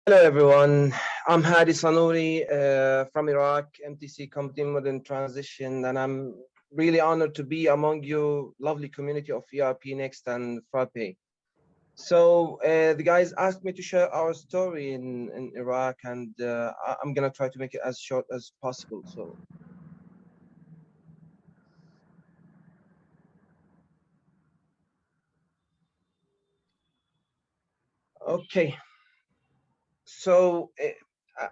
Hello everyone, I'm Hadi Sanouri from Iraq, MTC Company Modern Transition, and I'm really honored to be among you lovely community of ERPNext and Frappe. So the guys asked me to share our story in Iraq, and I'm gonna try to make it as short as possible. So okay, so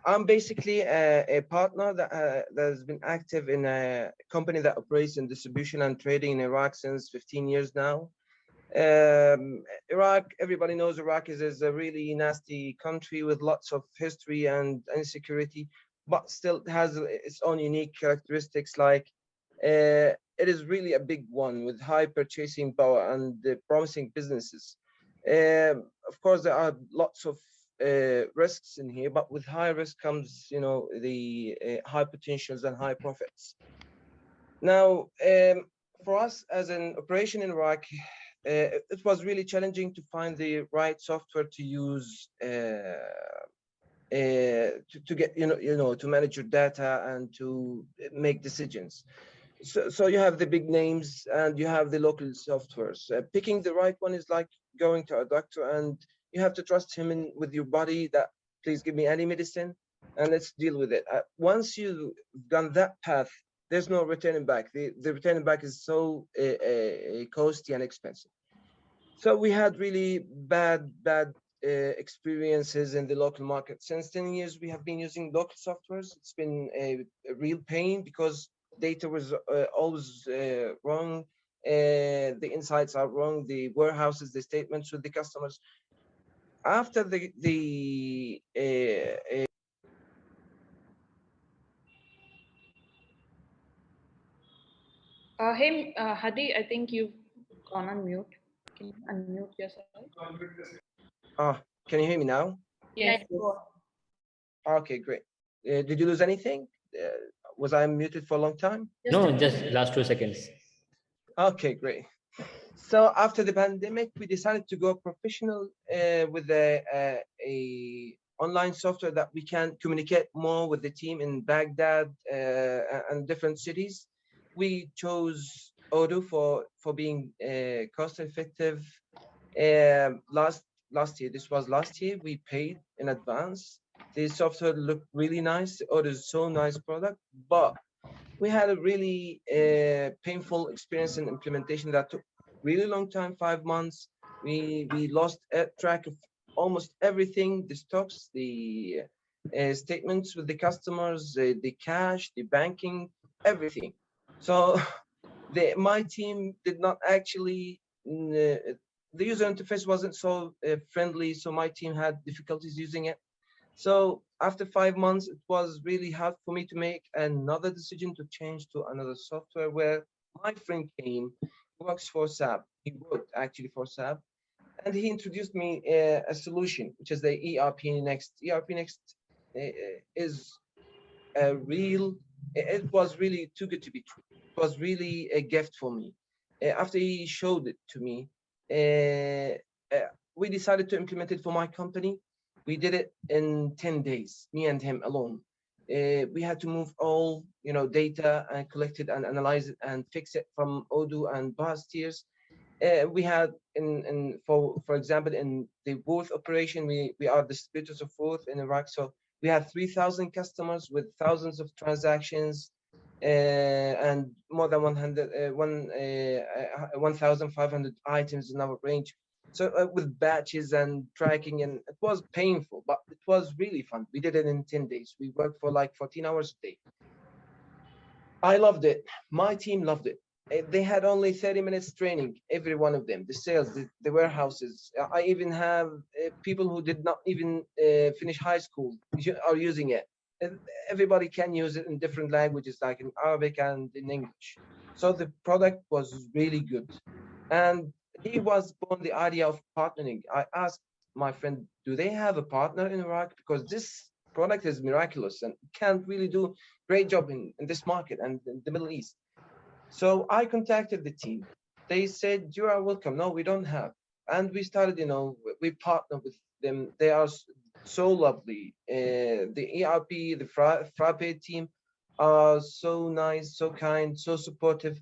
I'm basically a partner that has been active in a company that operates in distribution and trading in Iraq since 15 years now. Iraq, everybody knows Iraq is a really nasty country with lots of history and insecurity, but still has its own unique characteristics. Like it is really a big one with high purchasing power and promising businesses. Of course, there are lots of risks in here, but with high risk comes, the high potentials and high profits. Now, for us as an operation in Iraq, it was really challenging to find the right software to use to get to manage your data and to make decisions. So you have the big names and you have the local softwares. Picking the right one is like going to a doctor, and you have to trust him in with your body that please give me any medicine and let's deal with it. Once you've gone that path, there's no returning back. The returning back is so costly and expensive. So we had really bad experiences in the local market. Since 10 years, we have been using local softwares. It's been a real pain because data was always wrong. The insights are wrong. The warehouses, the statements with the customers. After the Hey, Hadi, I think you've gone on mute. Can you unmute yourself? can you hear me now? Yes. Go Okay, great. Did you lose anything? Was I muted for a long time? No, just last 2 seconds. Okay, great. So after the pandemic, we decided to go professional with a online software that we can communicate more with the team in Baghdad and different cities. We chose Odoo for being cost effective. Last year, this was last year, we paid in advance. The software looked really nice. Odoo is so nice product, but we had a really painful experience in implementation that took really long time, 5 months. We lost track of almost everything: the stocks, the statements with the customers, the cash, the banking, everything. So my team did not actually. The user interface wasn't so friendly, so my team had difficulties using it. So after 5 months, it was really hard for me to make another decision to change to another software where my friend came, works for SAP. He worked actually for SAP, and he introduced me a solution, which is the ERPNext. ERPNext is a real, it was really too good to be true. It was really a gift for me. After he showed it to me, we decided to implement it for my company. We did it in 10 days, me and him alone. We had to move all data and collect it and analyze it and fix it from Odoo and past years. We had for example, in the Worth operation, we are distributors of Worth in Iraq. So we had 3,000 customers with thousands of transactions and more than 1,500 items in our range. So with batches and tracking, and it was painful, but it was really fun. We did it in 10 days. We worked for like 14 hours a day. I loved it. My team loved it. They had only 30 minutes training, every one of them, the sales, the warehouses. I even have people who did not even finish high school are using it. Everybody can use it in different languages, like in Arabic and in English. So the product was really good. And he was born the idea of partnering. I asked my friend, do they have a partner in Iraq? Because this product is miraculous and can't really do great job in this market and in the Middle East. So I contacted the team. They said, you are welcome. No, we don't have. And we started, we partner with them. They are so lovely. The ERP, the Frappe team are so nice, so kind, so supportive.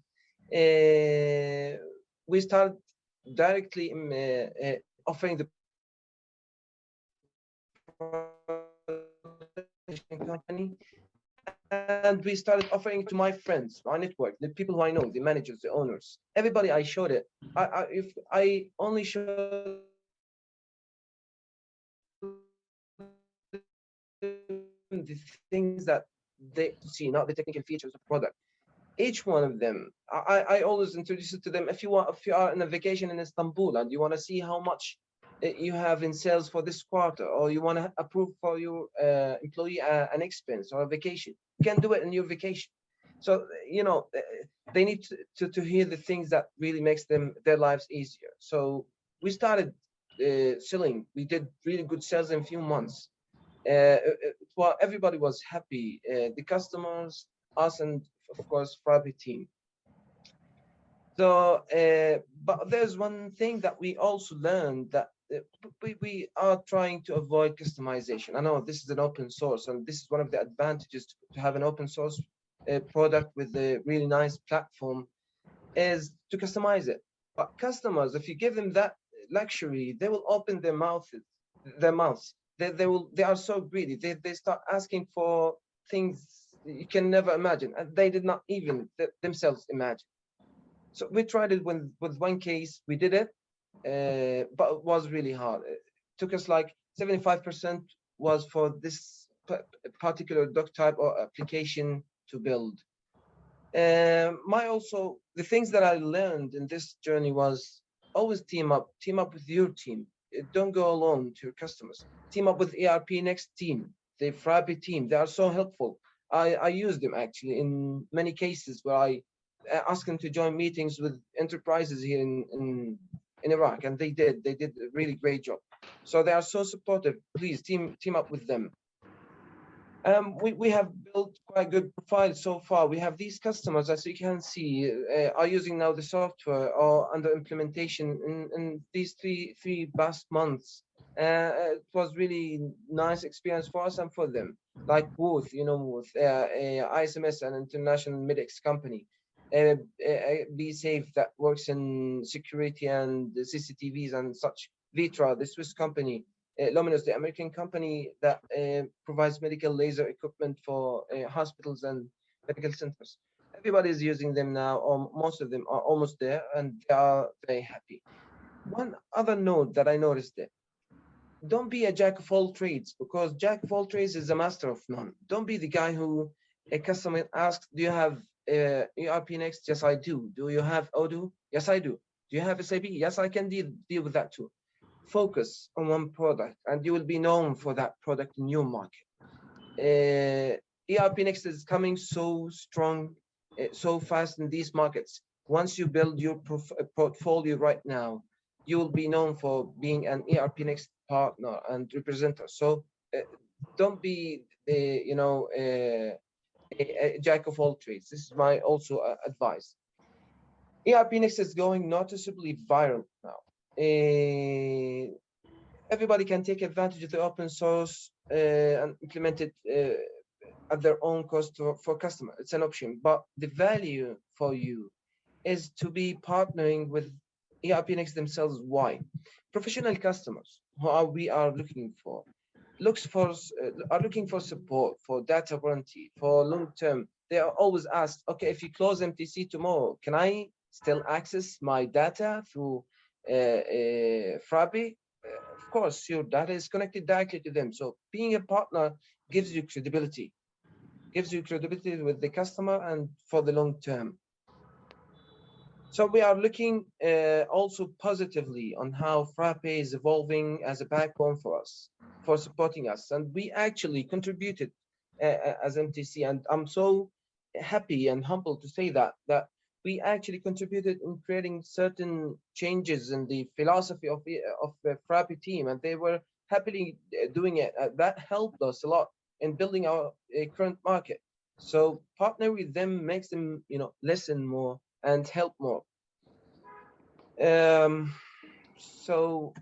We started directly offering the company, and we started offering to my friends, my network, the people who I know, the managers, the owners, everybody. I showed it. If I only showed the things that they see, not the technical features of product. Each one of them, I always introduce it to them. If you are on a vacation in Istanbul and you want to see how much you have in sales for this quarter, or you want to approve for your employee an expense or a vacation, you can do it in your vacation. So they need to hear the things that really makes their lives easier. So we started selling. We did really good sales in a few months. Well, everybody was happy, the customers, us, and of course Frappe team. So but there's one thing that we also learned, that we are trying to avoid customization. I know this is an open source, and this is one of the advantages to have an open source product with a really nice platform, is to customize it. But customers, if you give them that luxury, they will open their mouths. They are so greedy. They start asking for things you can never imagine, and they did not even themselves imagine. So we tried it with one case. We did it, but it was really hard. It took us like 75% was for this particular doc type or application to build. My also the things that I learned in this journey was always team up with your team. Don't go alone to your customers. Team up with ERPNext team, the Frappe team. They are so helpful. I use them actually in many cases where I ask them to join meetings with enterprises here in Iraq, and they did a really great job. So they are so supportive. Please team up with them. We have built quite good profiles so far. We have these customers, as you can see, are using now the software or under implementation in these three past months. It was really nice experience for us and for them. Like Booth, Booth, ISMS, an international medics company. Be Safe, that works in security and CCTVs and such. Vitra, the Swiss company. Luminous, the American company that provides medical laser equipment for hospitals and medical centers. Everybody is using them now, or most of them are almost there, and they are very happy. One other note that I noticed there: don't be a jack of all trades, because jack of all trades is a master of none. Don't be the guy who a customer asks, "Do you have ERPNext?" Yes, I do. Do you have Odoo? Yes, I do. Do you have SAP? Yes, I can deal with that too. Focus on one product, and you will be known for that product in your market. ERPNext is coming so strong, so fast in these markets. Once you build your portfolio right now, you will be known for being an ERPNext partner and representative. So don't be, a jack of all trades. This is my also advice. ERPNext is going noticeably viral now. Everybody can take advantage of the open source and implement it at their own cost for customer. It's an option, but the value for you is to be partnering with ERPNext themselves. Why? Professional customers we are looking for are looking for support, for data warranty, for long term. They are always asked, okay, if you close MTC tomorrow, can I still access my data through Frappe? Of course, your data is connected directly to them. So being a partner gives you credibility with the customer and for the long term. So we are looking also positively on how Frappe is evolving as a backbone for us, for supporting us. And we actually contributed as MTC, and I'm so happy and humbled to say that we actually contributed in creating certain changes in the philosophy of the Frappe team, and they were happily doing it. That helped us a lot in building our current market. So partner with them makes them, listen more and help more. So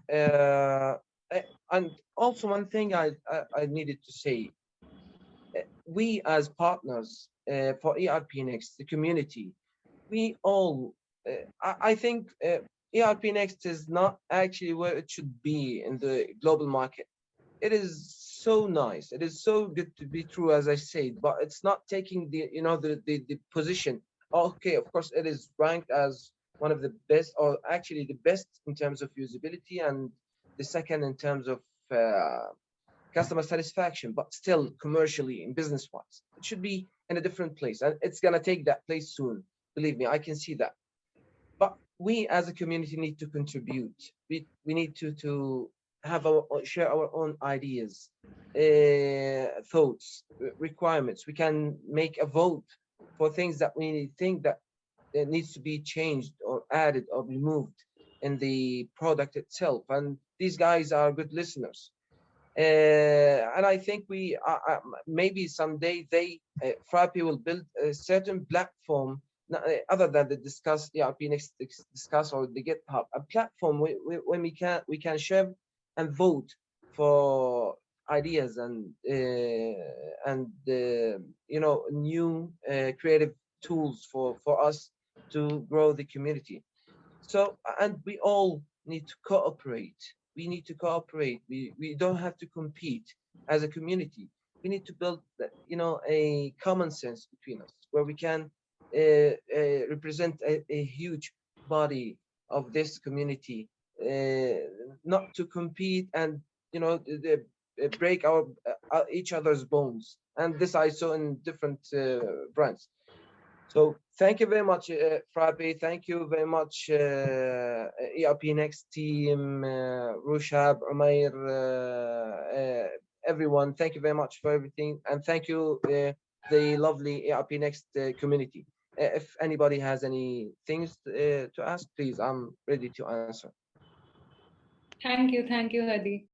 and also one thing I needed to say, we as partners for ERPNext, the community, we all, I think ERPNext is not actually where it should be in the global market. It is so nice. It is so good to be true, as I said, but it's not taking the, the position. Okay, of course, it is ranked as one of the best, or actually the best in terms of usability, and the second in terms of customer satisfaction, but still commercially and business wise, it should be in a different place, and it's gonna take that place soon. Believe me, I can see that. But we as a community need to contribute. We need to have our share our own ideas, thoughts, requirements. We can make a vote for things that we think that it needs to be changed or added or removed in the product itself. And these guys are good listeners. And I think we maybe someday Frappe will build a certain platform, other than the discuss ERPNext discuss or the GitHub, a platform when we can share and vote for ideas and new creative tools for us to grow the community. So, and we all need to cooperate. We need to cooperate. We don't have to compete as a community. We need to build, a common sense between us, where we can represent a huge body of this community, not to compete and, break our each other's bones. And this I saw in different brands. So thank you very much, Frappe. Thank you very much, ERPNext team, Rushab, Umair, everyone. Thank you very much for everything. And thank you, the lovely ERPNext community. If anybody has any things to ask, please, I'm ready to answer. Thank you, Hadi.